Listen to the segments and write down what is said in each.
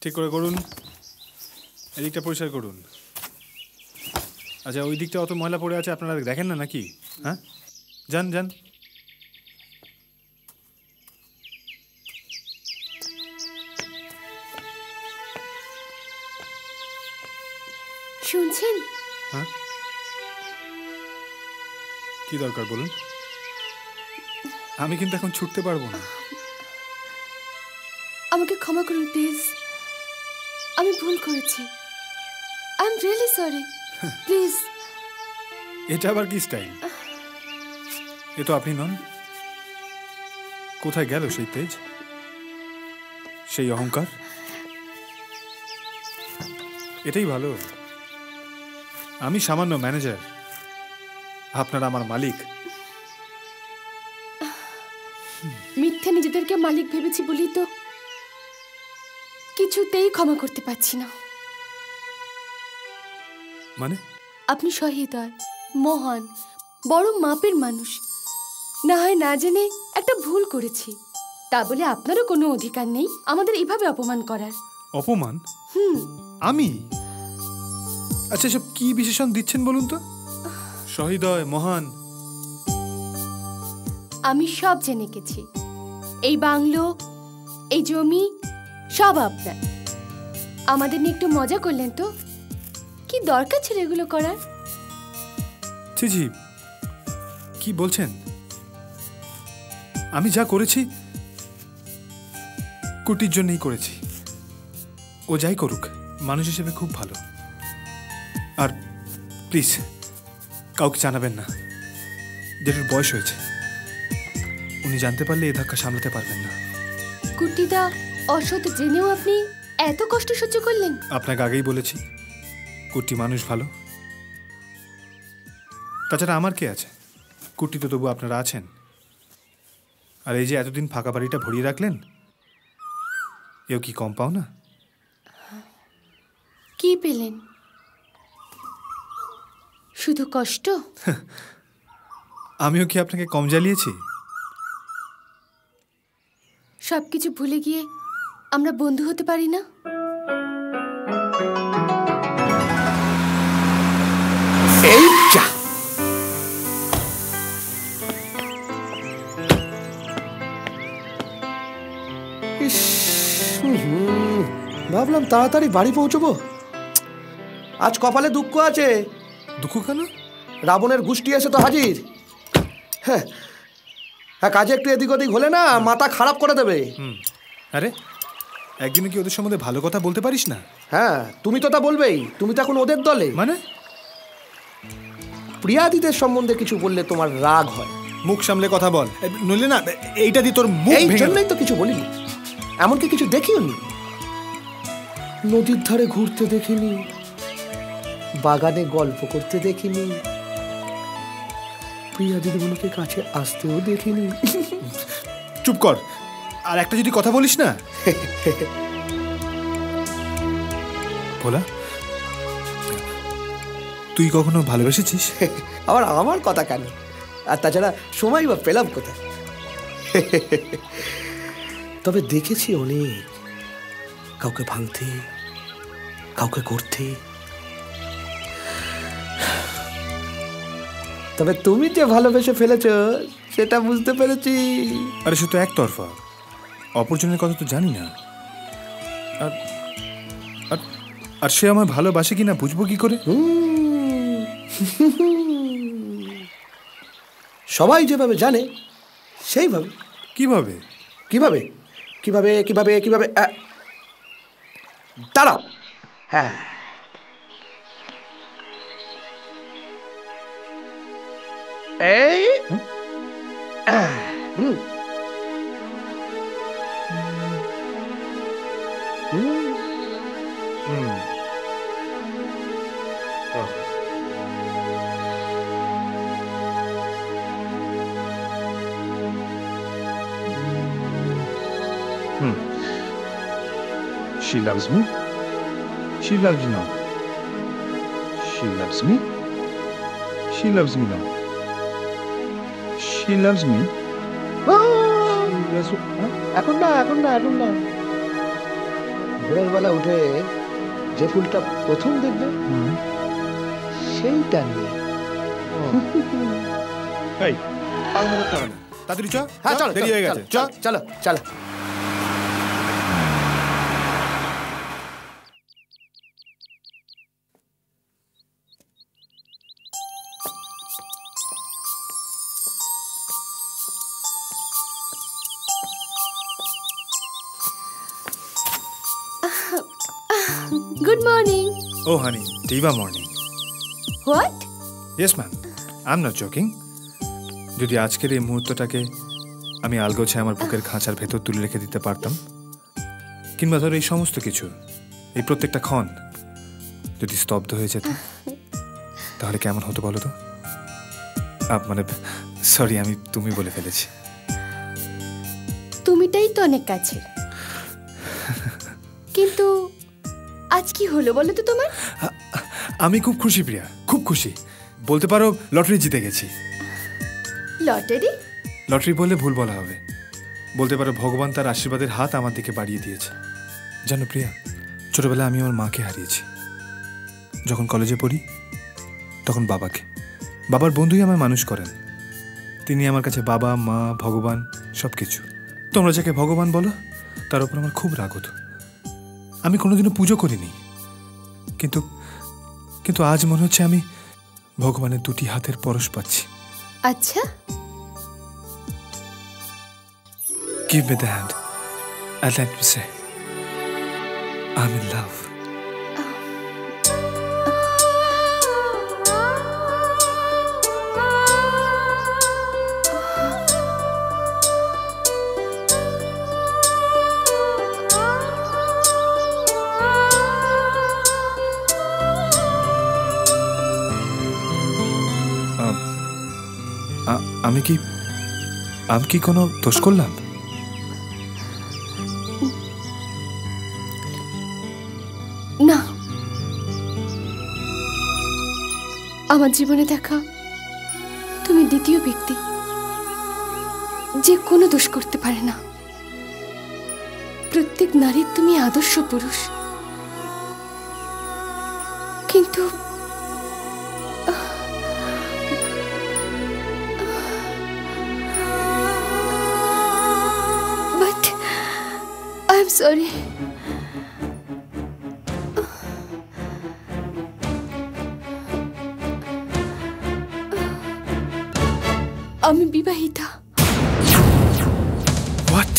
ঠিক করে করুন, এদিকটা পরিষ্কার করুন। আচ্ছা, ওই দিকটা অত ময়লা পড়ে আছে, আপনারা দেখেন না নাকি? হ্যাঁ, যান যান। শুনছেন? হ্যাঁ, কি দরকার বলুন? আমি কিন্তু এখন ছুটতে পারবো না। আমাকে ক্ষমা করুন প্লিজ, আমি ভুল করেছি। I am really sorry, please. এটা আবার কি স্টাইল? এ তো আপনি নন। কোথায় গেল সেই তেজ, সেই অহংকার? এটাই ভালো। আমি সামান্য ম্যানেজার, আপনারা আমার মালিক। মিথ্যে নিজেদেরকে মালিক ভেবেছি বলি তো কিছুতেই ক্ষমা করতে পারছি না। মানে? আপনি সহৃদয়, মহান, বড় মাপের মানুষ। না হয় না জেনে একটা ভুল করেছি, তা বলে আপনারও কোনো অধিকার নেই আমাদের এভাবে অপমান করার। অপমান? আমি? আচ্ছা, সব কি বিশেষণ দিচ্ছেন বলুন তো? সহৃদয়, মহান। আমি সব জেনে গেছি। এই বাংলো, এই জমি সব আপনার। আমাদের নিয়ে একটু মজা করলেন তো? কি দরকার ছিল এগুলো করার? জি জি, কি বলছেন? আমি যা করেছি কুটির জন্যই করেছি। ও যাই করুক, মানুষ হিসেবে খুব ভালো। আর প্লিজ কাউকে জানাবেন না। যেটার বয়স হয়েছে, উনি জানতে পারলে এ ধাক্কা সামলাতে পারবেন না। কুটিদা অসৎ জেনেও আপনি এত কষ্ট সহ্য করলেন? আপনাকে আগেই বলেছি কুটি মানুষ ভালো। তাছাড়া আমার কে আছে? কুটি তো তবু আপনারা আছেন। আর এই যে এতদিন ফাঁকা বাড়িটা ভরিয়ে রাখলেন, এও কি কম পাও না? কি পেলেন? শুধু কষ্ট? আমিও কি আপনাকে কম জ্বালিয়েছি? সবকিছু ভুলে গিয়ে আমরা বন্ধু হতে পারি না? এই যা, ভাবলাম তাড়াতাড়ি বাড়ি পৌঁছবো। আজ কপালে দুঃখ আছে। দুঃখ কেন? রাবণের গোষ্ঠী এসে তো হাজির। হ্যাঁ, কাজে একটু এদিক ওদিক হলে না মাথা খারাপ করে দেবে। আরে একদিনে কি ওদের সম্বন্ধে ভালো কথা বলতে পারিস না? হ্যাঁ, তুমি তো তা বলবেই। তুমি তো এখন ওদের দলে। মানে? প্রিয়াদিদের সম্বন্ধে কিছু বললে তোমার রাগ হয়। মুখ সামলে কথা বল, নইলে না এইটা দিয়ে তোর মুখ এই ভেঙে জন্যই তো কিছু বলিনি। এমনকি কিছু দেখিও নি। নদীর ধারে ঘুরতে দেখিনি, বাগানে গল্প করতে দেখিনি, প্রিয়া দিদিমণিকে কাছে আসতেও দেখিনি। চুপ কর, আর একটা যদি কথা বলিস না। ভোলা, তুই কখনো ভালোবেসেছিস? আবার আমার কথা কেন? আর তাছাড়া সময় বা পেলাম কোথায়? তবে দেখেছি অনেক, কাউকে ভাঙতে, কাউকে করতে। তবে তুমি যে ভালোবেসে ফেলেছ সেটা বুঝতে পেরেছি। আরে সে তো একতরফা, অপরজনের কথা তো জানি না। আর আর সে আমার ভালোবাসে কিনা বুঝবো কি করে? সবাই যেভাবে জানে সেইভাবে। কিভাবে? কিভাবে কিভাবে কিভাবে কিভাবে দাঁড়াও। হ্যাঁ, এই She loves me. She loves you now. She loves me. She loves me now. She loves me. এখন না, এখন না, এখন না। ভোরের বেলা উঠে যে ফুলটা প্রথম দেখবে সেইটা নিয়ে। এই পাল মতো টাকা না, তাড়াতাড়ি চ। হ্যাঁ চলো, দেরি হয়ে গেছে, চ। চলো চলো চলো। Good morning. Oh honey, Diva morning. What? Yes ma'am, I'm not joking. যদি আজকের এই মুহূর্তটাকে আমি আলগোছে আমার বুকের খাঁচার ভেতর তুলে রেখে দিতে পারতাম, কিংবা ধরো এই সমস্ত কিছু, এই প্রত্যেকটা ক্ষণ যদি স্তব্ধ হয়ে যেত, তাহলে কেমন হতো বলো তো? মানে সরি, আমি তুমি বলে ফেলেছি। তুমিটাই তো অনেক কাছের, কিন্তু আজ কি হলো বলো তো তোমার? আমি খুব খুশি প্রিয়া, খুব খুশি। বলতে পারো লটারি জিতে গেছি। লটারি? লটারি বললে ভুল বলা হবে, বলতে পারো ভগবান তার আশীর্বাদের হাত আমার দিকে বাড়িয়ে দিয়েছে। জানো প্রিয়া, ছোটবেলায় আমি আমার মাকে হারিয়েছি। যখন কলেজে পড়ি তখন বাবাকে। বাবার বন্ধুই আমায় মানুষ করেন। তিনি আমার কাছে বাবা, মা, ভগবান সব কিছু। তোমরা যাকে ভগবান বলো তার উপর আমার খুব রাগ হতো। আমি কোনোদিনও পুজো করিনি, কিন্তু কিন্তু আজ মনে হচ্ছে আমি ভগবানের দুটি হাতের পরশ পাচ্ছি। আচ্ছা, Give me the hand and let me say, I'm in love. আমি কি কোনো দোষ করলাম? না, আমার জীবনে দেখা তুমি দ্বিতীয় ব্যক্তি যে কোনো দোষ করতে পারে না। প্রত্যেক নারীর তুমি আদর্শ পুরুষ, কিন্তু I'm sorry. আমি বিবাহিতা। What?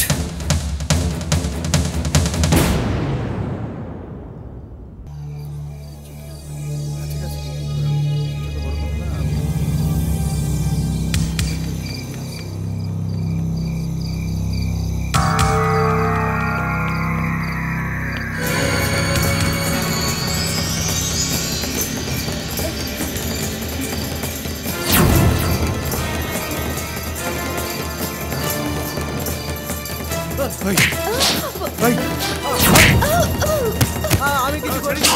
আমি কিছু করিনি।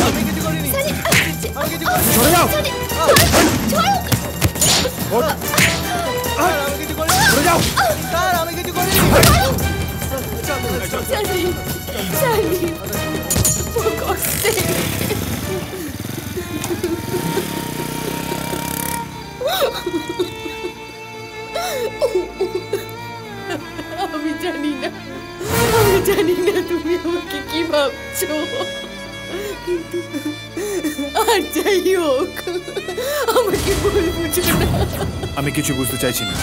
আমি কিছু করিনি। আমি কিছু করিনি। সরে যাও। আমি কিছু করিনি। সরে যাও। স্যার, আমি কিছু করিনি। আমি জানি না তুমি আমাকে কি ভাবছো, কিন্তু আর যাই হোক আমাকে ভুল বুঝো না। আমি কিছু বুঝতে চাইছি না।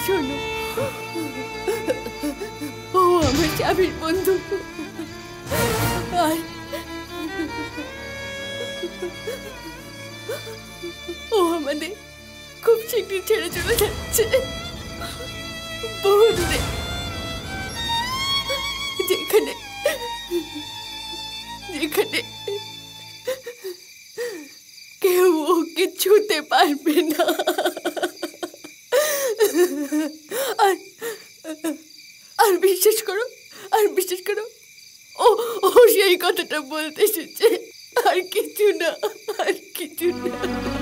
শোনো, ও আমার চাবির বন্ধু, আর ও আমাদের খুব শীঘ্রই ছেড়ে চলে যাচ্ছে বহু দূরে, যেখানে যেখানে কেউ ওকে ছুতে পারবে না। আর বিশ্বাস করো, ও সেই কথাটা বলতে এসেছে, আর কিছু না, আর কিছু না